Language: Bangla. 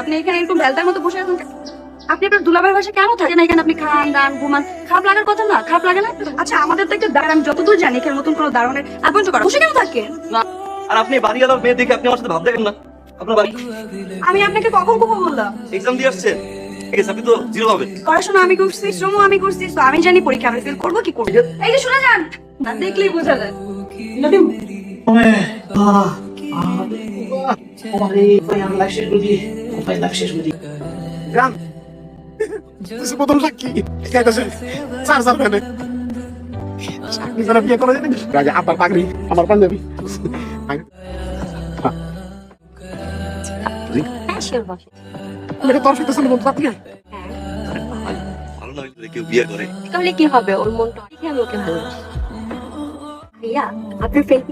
আপনি এখানে এরকম বেলদার মতো বসে আছেন কেন? আপনি আপনার দুলাভাইয়ের বাসায় কেন থাকেন এখানে? আপনি খান দান ঘুমান, খারাপ লাগার কথা না? খারাপ লাগে না? আচ্ছা আমাদের তো একটা দাঁড়ান, আমি যতদূর জানি এখানে নতুন কোনো দাঁড়ানের আপন তো করা বসে কেন থাকে না, আর আপনি বাড়িওয়ালা মেয়ে দেখে আপনি আমার সাথে ভাব দেখেন না। আপনার বাড়ি আমি আপনাকে কখন কখন বললাম? এক্সাম দিয়ে আসছেন, ঠিক আছে, আপনি তো জিরো পাবেন। পড়াশোনা আমি করছি, শ্রমও আমি করছি, তো আমি জানি পরীক্ষা আমি ফেল করবো কি করবো। এই যে শুনে যান, না দেখলেই বোঝা যায়। গ্রাম প্রথম সাক্ষী খাইতেছে চার চার ফ্যানে সাক্ষী ছাড়া বিয়ে করা যায় নাকি? রাজা আব্বার পাগড়ি আমার পাঞ্জাবি তোর সাথে শুনে বলতে পারতি না? ভালো না হইলে কেউ বিয়ে করে। তাহলে কি হবে? ওর মনটা দেখে আমি ওকে ভালোবাসি। ভাইয়া আপনার ফেল কি